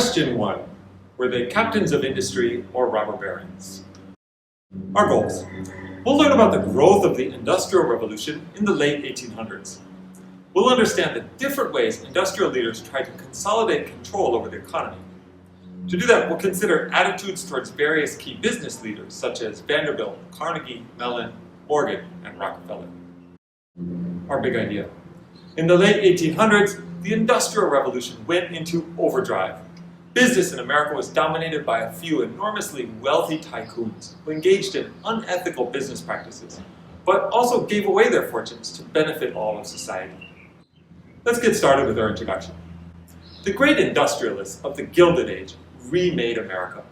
Question 1. Were they captains of industry or robber barons? Our goals. We'll learn about the growth of the Industrial Revolution in the late 1800s. We'll understand the different ways industrial leaders tried to consolidate control over the economy. To do that, we'll consider attitudes towards various key business leaders such as Vanderbilt, Carnegie, Mellon, Morgan, and Rockefeller. Our big idea. In the late 1800s, the Industrial Revolution went into overdrive. Business in America was dominated by a few enormously wealthy tycoons who engaged in unethical business practices, but also gave away their fortunes to benefit all of society. Let's get started with our introduction. The great industrialists of the Gilded Age remade America.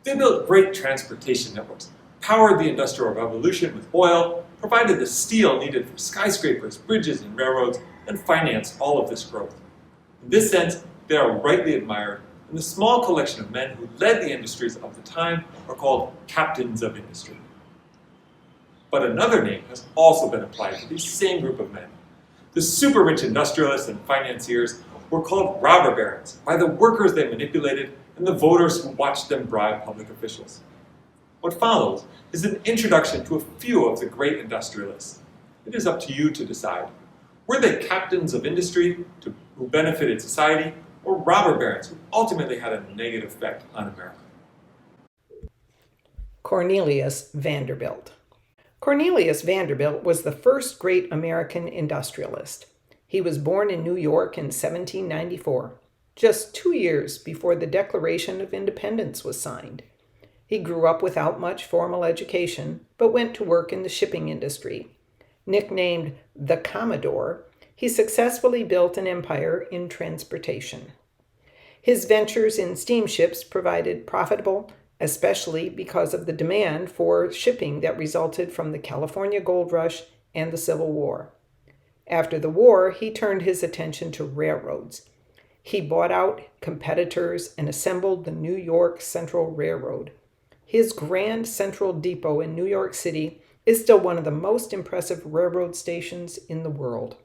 They built great transportation networks, powered the Industrial Revolution with oil, provided the steel needed for skyscrapers, bridges, and railroads, and financed all of this growth. In this sense, they are rightly admired, and the small collection of men who led the industries of the time are called captains of industry. But another name has also been applied to this same group of men. The super-rich industrialists and financiers were called robber barons by the workers they manipulated and the voters who watched them bribe public officials. What follows is an introduction to a few of the great industrialists. It is up to you to decide. Were they captains of industry who benefited society, or robber barons who ultimately had a negative effect on America? Cornelius Vanderbilt. Cornelius Vanderbilt was the first great American industrialist. He was born in New York in 1794, just 2 years before the Declaration of Independence was signed. He grew up without much formal education, but went to work in the shipping industry. Nicknamed the Commodore, he successfully built an empire in transportation. His ventures in steamships provided profitable, especially because of the demand for shipping that resulted from the California Gold Rush and the Civil War. After the war, he turned his attention to railroads. He bought out competitors and assembled the New York Central Railroad. His Grand Central Depot in New York City is still one of the most impressive railroad stations in the world.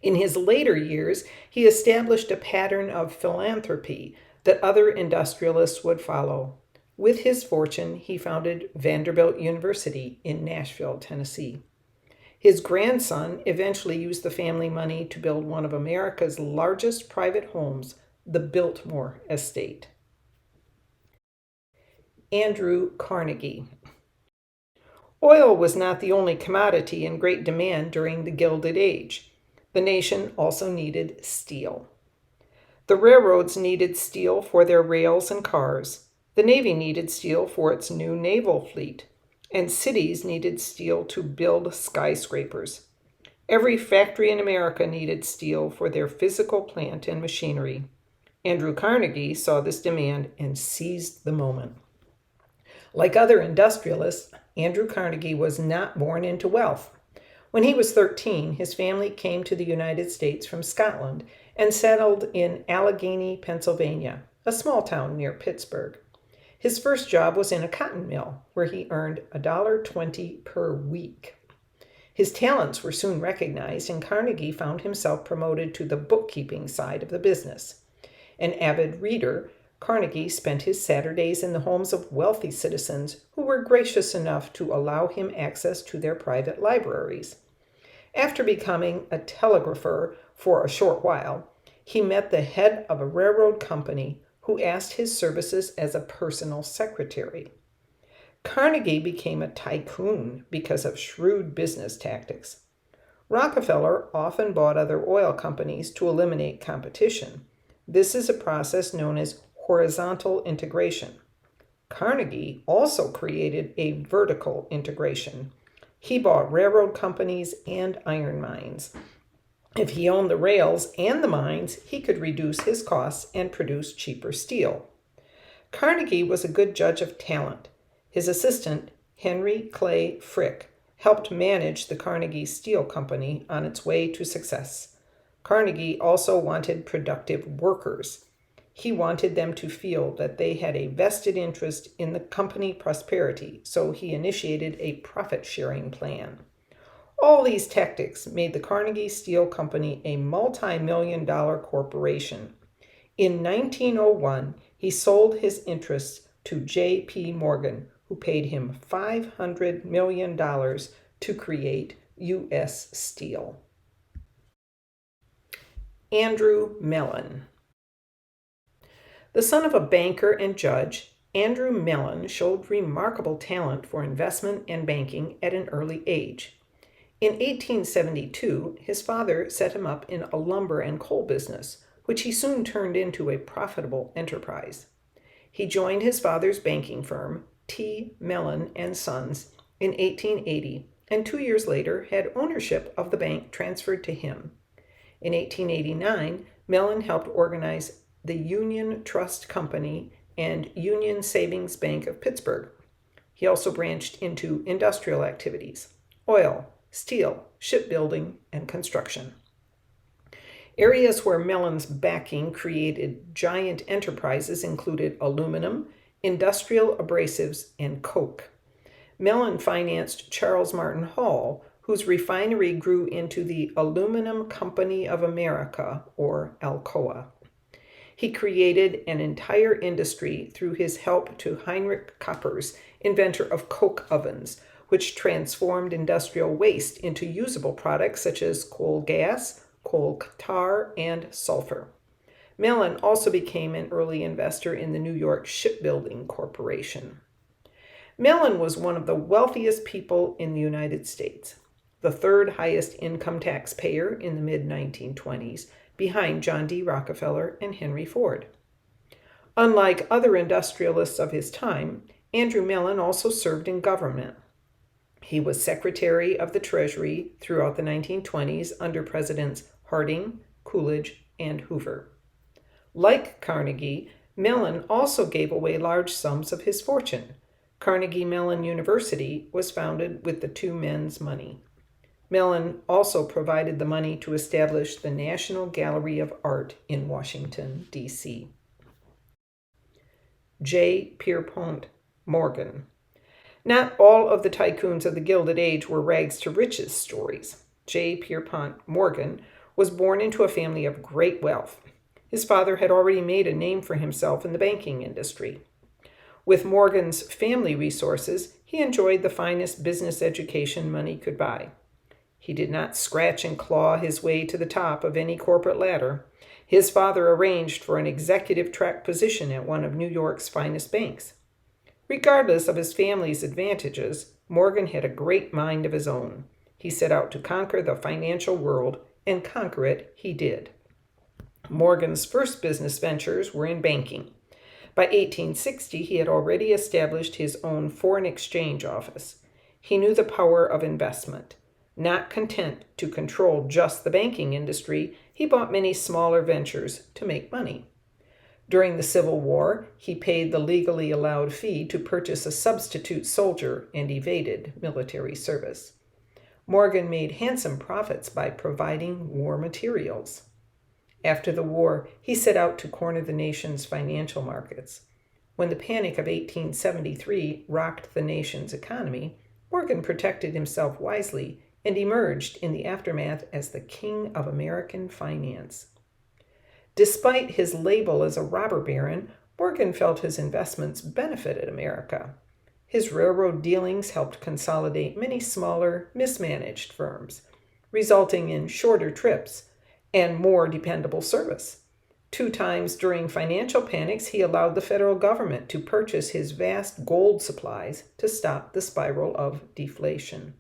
In his later years, he established a pattern of philanthropy that other industrialists would follow. With his fortune, he founded Vanderbilt University in Nashville, Tennessee. His grandson eventually used the family money to build one of America's largest private homes, the Biltmore Estate. Andrew Carnegie. Oil was not the only commodity in great demand during the Gilded Age. The nation also needed steel. The railroads needed steel for their rails and cars. The Navy needed steel for its new naval fleet. And cities needed steel to build skyscrapers. Every factory in America needed steel for their physical plant and machinery. Andrew Carnegie saw this demand and seized the moment. Like other industrialists, Andrew Carnegie was not born into wealth. When he was 13, his family came to the United States from Scotland and settled in Allegheny, Pennsylvania, a small town near Pittsburgh. His first job was in a cotton mill, where he earned $1.20 per week. His talents were soon recognized, and Carnegie found himself promoted to the bookkeeping side of the business. An avid reader, Carnegie spent his Saturdays in the homes of wealthy citizens who were gracious enough to allow him access to their private libraries. After becoming a telegrapher for a short while, he met the head of a railroad company who asked his services as a personal secretary. Carnegie became a tycoon because of shrewd business tactics. Rockefeller often bought other oil companies to eliminate competition. This is a process known as horizontal integration. Carnegie also created a vertical integration. He bought railroad companies and iron mines. If he owned the rails and the mines, he could reduce his costs and produce cheaper steel. Carnegie was a good judge of talent. His assistant, Henry Clay Frick, helped manage the Carnegie Steel Company on its way to success. Carnegie also wanted productive workers. He wanted them to feel that they had a vested interest in the company prosperity, so he initiated a profit-sharing plan. All these tactics made the Carnegie Steel Company a multi-million-dollar corporation. In 1901, he sold his interests to J.P. Morgan, who paid him $500 million to create U.S. Steel. Andrew Mellon. The son of a banker and judge, Andrew Mellon showed remarkable talent for investment and banking at an early age. In 1872, his father set him up in a lumber and coal business, which he soon turned into a profitable enterprise. He joined his father's banking firm, T. Mellon and Sons, in 1880, and 2 years later had ownership of the bank transferred to him. In 1889, Mellon helped organize the Union Trust Company and Union Savings Bank of Pittsburgh. He also branched into industrial activities: oil, steel, shipbuilding, and construction. Areas where Mellon's backing created giant enterprises included aluminum, industrial abrasives, and coke. Mellon financed Charles Martin Hall, whose refinery grew into the Aluminum Company of America, or Alcoa. He created an entire industry through his help to Heinrich Koppers, inventor of coke ovens, which transformed industrial waste into usable products such as coal gas, coal tar, and sulfur. Mellon also became an early investor in the New York Shipbuilding Corporation. Mellon was one of the wealthiest people in the United States, the third highest income tax payer in the mid-1920s, behind John D. Rockefeller and Henry Ford. Unlike other industrialists of his time, Andrew Mellon also served in government. He was Secretary of the Treasury throughout the 1920s under Presidents Harding, Coolidge, and Hoover. Like Carnegie, Mellon also gave away large sums of his fortune. Carnegie Mellon University was founded with the two men's money. Mellon also provided the money to establish the National Gallery of Art in Washington, D.C. J. Pierpont Morgan. Not all of the tycoons of the Gilded Age were rags to riches stories. J. Pierpont Morgan was born into a family of great wealth. His father had already made a name for himself in the banking industry. With Morgan's family resources, he enjoyed the finest business education money could buy. He did not scratch and claw his way to the top of any corporate ladder. His father arranged for an executive track position at one of New York's finest banks. Regardless of his family's advantages, Morgan had a great mind of his own. He set out to conquer the financial world, and conquer it he did. Morgan's first business ventures were in banking. By 1860, he had already established his own foreign exchange office. He knew the power of investment. Not content to control just the banking industry, he bought many smaller ventures to make money. During the Civil War, he paid the legally allowed fee to purchase a substitute soldier and evaded military service. Morgan made handsome profits by providing war materials. After the war, he set out to corner the nation's financial markets. When the Panic of 1873 rocked the nation's economy, Morgan protected himself wisely and emerged in the aftermath as the king of American finance. Despite his label as a robber baron, Morgan felt his investments benefited America. His railroad dealings helped consolidate many smaller, mismanaged firms, resulting in shorter trips and more dependable service. 2 times during financial panics, he allowed the federal government to purchase his vast gold supplies to stop the spiral of deflation.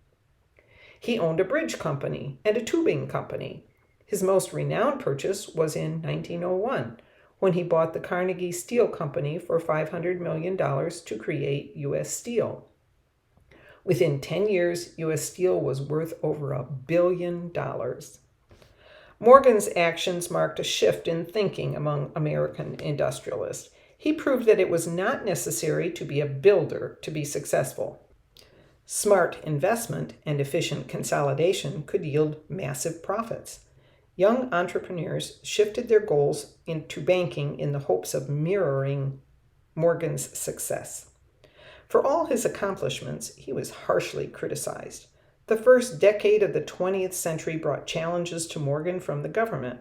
He owned a bridge company and a tubing company. His most renowned purchase was in 1901, when he bought the Carnegie Steel Company for $500 million to create U.S. Steel. Within 10 years, U.S. Steel was worth over $1 billion. Morgan's actions marked a shift in thinking among American industrialists. He proved that it was not necessary to be a builder to be successful. Smart investment and efficient consolidation could yield massive profits. Young entrepreneurs shifted their goals into banking in the hopes of mirroring Morgan's success. For all his accomplishments, he was harshly criticized. The first decade of the 20th century brought challenges to Morgan from the government.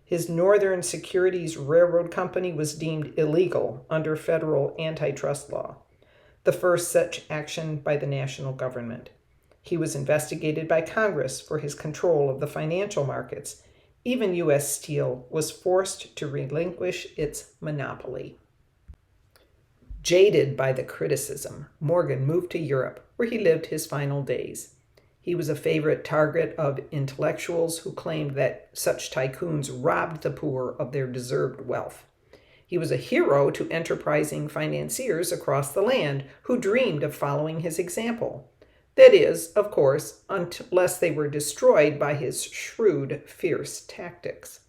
His Northern Securities Railroad Company was deemed illegal under federal antitrust law, the first such action by the national government. He was investigated by Congress for his control of the financial markets. Even U.S. Steel was forced to relinquish its monopoly. Jaded by the criticism, Morgan moved to Europe, where he lived his final days. He was a favorite target of intellectuals who claimed that such tycoons robbed the poor of their deserved wealth. He was a hero to enterprising financiers across the land who dreamed of following his example. That is, of course, unless they were destroyed by his shrewd, fierce tactics.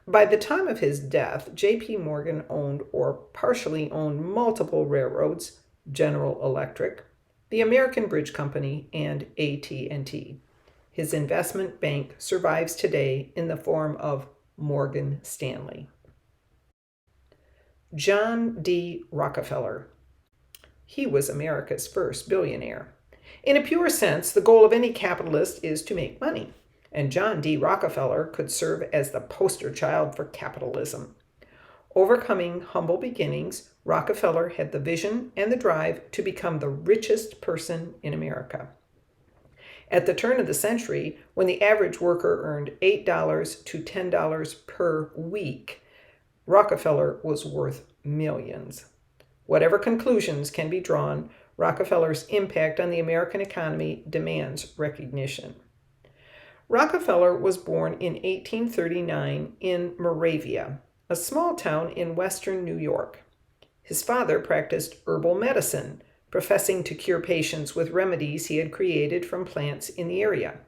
By the time of his death, J.P. Morgan owned or partially owned multiple railroads, General Electric, the American Bridge Company, and AT&T. His investment bank survives today in the form of Morgan Stanley. John D. Rockefeller. He was America's first billionaire. In a pure sense, the goal of any capitalist is to make money, and John D. Rockefeller could serve as the poster child for capitalism. Overcoming humble beginnings, Rockefeller had the vision and the drive to become the richest person in America. At the turn of the century, when the average worker earned $8 to $10 per week, Rockefeller was worth millions. Whatever conclusions can be drawn, Rockefeller's impact on the American economy demands recognition. Rockefeller was born in 1839 in Moravia, a small town in western New York. His father practiced herbal medicine, professing to cure patients with remedies he had created from plants in the area.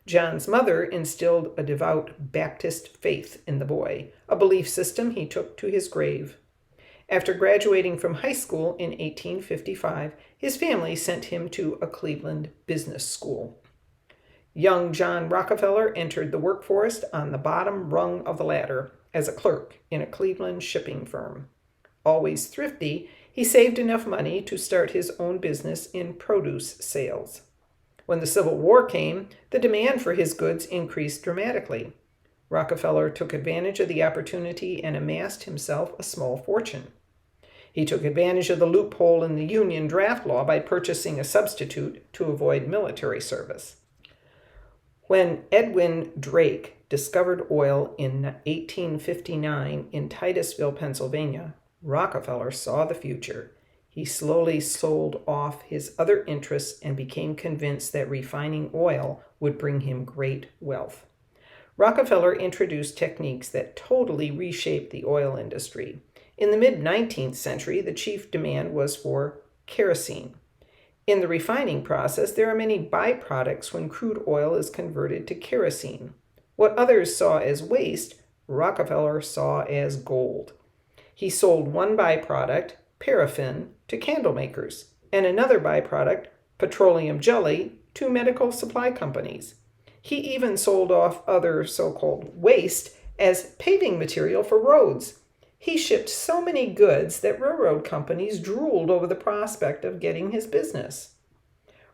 John's mother instilled a devout Baptist faith in the boy, a belief system he took to his grave. After graduating from high school in 1855, his family sent him to a Cleveland business school. Young John Rockefeller entered the workforce on the bottom rung of the ladder as a clerk in a Cleveland shipping firm. Always thrifty, he saved enough money to start his own business in produce sales. When the Civil War came, the demand for his goods increased dramatically. Rockefeller took advantage of the opportunity and amassed himself a small fortune. He took advantage of the loophole in the Union draft law by purchasing a substitute to avoid military service. When Edwin Drake discovered oil in 1859 in Titusville, Pennsylvania, Rockefeller saw the future. He slowly sold off his other interests and became convinced that refining oil would bring him great wealth. Rockefeller introduced techniques that totally reshaped the oil industry. In the mid-19th century, the chief demand was for kerosene. In the refining process, there are many byproducts when crude oil is converted to kerosene. What others saw as waste, Rockefeller saw as gold. He sold one byproduct, paraffin, to candle makers, and another byproduct, petroleum jelly, to medical supply companies. He even sold off other so-called waste as paving material for roads. He shipped so many goods that railroad companies drooled over the prospect of getting his business.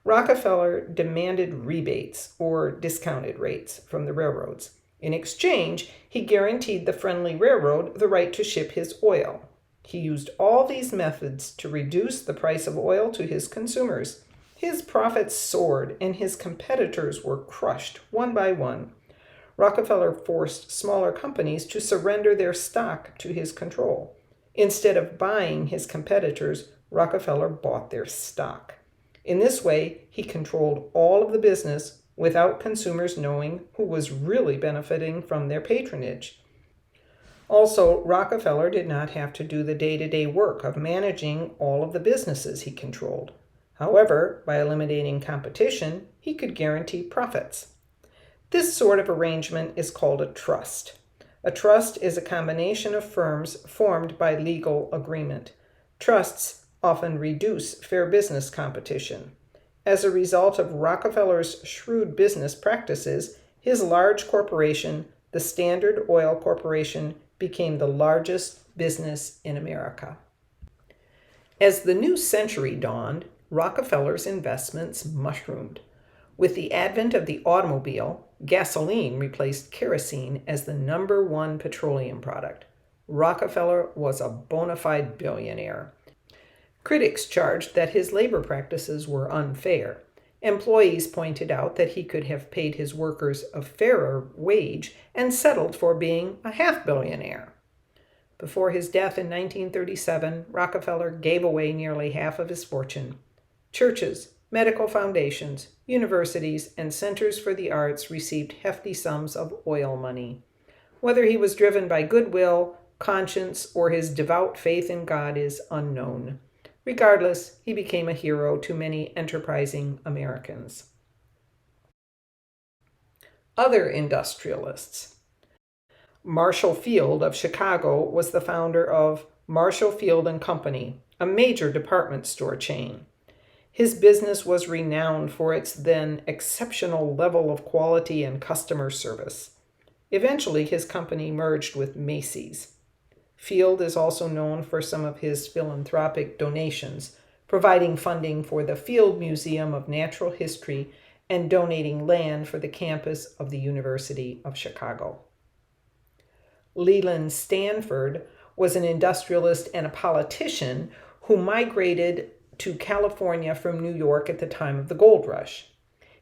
Rockefeller demanded rebates or discounted rates from the railroads. In exchange, he guaranteed the friendly railroad the right to ship his oil. He used all these methods to reduce the price of oil to his consumers. His profits soared, and his competitors were crushed one by one. Rockefeller forced smaller companies to surrender their stock to his control. Instead of buying his competitors, Rockefeller bought their stock. In this way, he controlled all of the business without consumers knowing who was really benefiting from their patronage. Also, Rockefeller did not have to do the day-to-day work of managing all of the businesses he controlled. However, by eliminating competition, he could guarantee profits. This sort of arrangement is called a trust. A trust is a combination of firms formed by legal agreement. Trusts often reduce fair business competition. As a result of Rockefeller's shrewd business practices, his large corporation, the Standard Oil Corporation, became the largest business in America. As the new century dawned, Rockefeller's investments mushroomed. With the advent of the automobile, gasoline replaced kerosene as the number one petroleum product. Rockefeller was a bona fide billionaire. Critics charged that his labor practices were unfair. Employees pointed out that he could have paid his workers a fairer wage and settled for being a half-billionaire. Before his death in 1937, Rockefeller gave away nearly half of his fortune. Churches, medical foundations, universities, and centers for the arts received hefty sums of oil money. Whether he was driven by goodwill, conscience, or his devout faith in God is unknown. Regardless, he became a hero to many enterprising Americans. Other industrialists. Marshall Field of Chicago was the founder of Marshall Field and Company, a major department store chain. His business was renowned for its then exceptional level of quality and customer service. Eventually, his company merged with Macy's. Field is also known for some of his philanthropic donations, providing funding for the Field Museum of Natural History and donating land for the campus of the University of Chicago. Leland Stanford was an industrialist and a politician who migrated to California from New York at the time of the gold rush.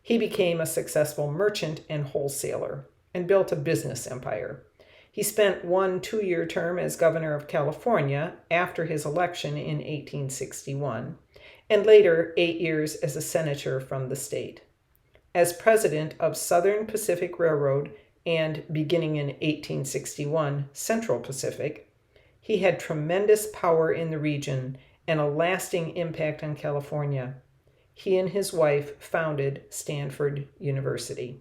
He became a successful merchant and wholesaler and built a business empire. He spent 1 two-year term as governor of California after his election in 1861, and later 8 years as a senator from the state. As president of Southern Pacific Railroad and, beginning in 1861, Central Pacific, he had tremendous power in the region and a lasting impact on California. He and his wife founded Stanford University.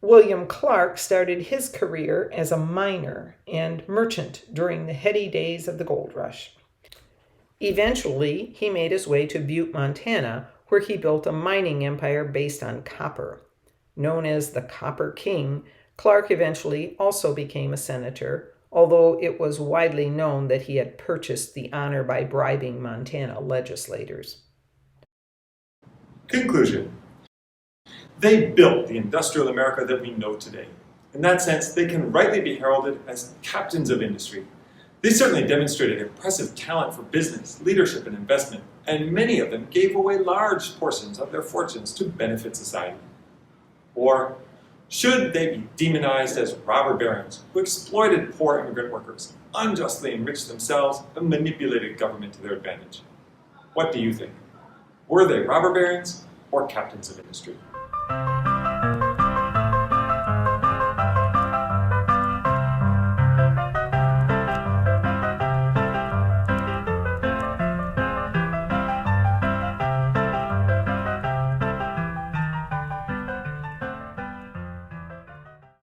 William Clark started his career as a miner and merchant during the heady days of the gold rush. Eventually, he made his way to Butte, Montana, where he built a mining empire based on copper. Known as the Copper King, Clark eventually also became a senator, although it was widely known that he had purchased the honor by bribing Montana legislators. Conclusion. They built the industrial America that we know today. In that sense, they can rightly be heralded as captains of industry. They certainly demonstrated impressive talent for business, leadership, and investment, and many of them gave away large portions of their fortunes to benefit society. Or should they be demonized as robber barons who exploited poor immigrant workers, unjustly enriched themselves, and manipulated government to their advantage? What do you think? Were they robber barons or captains of industry?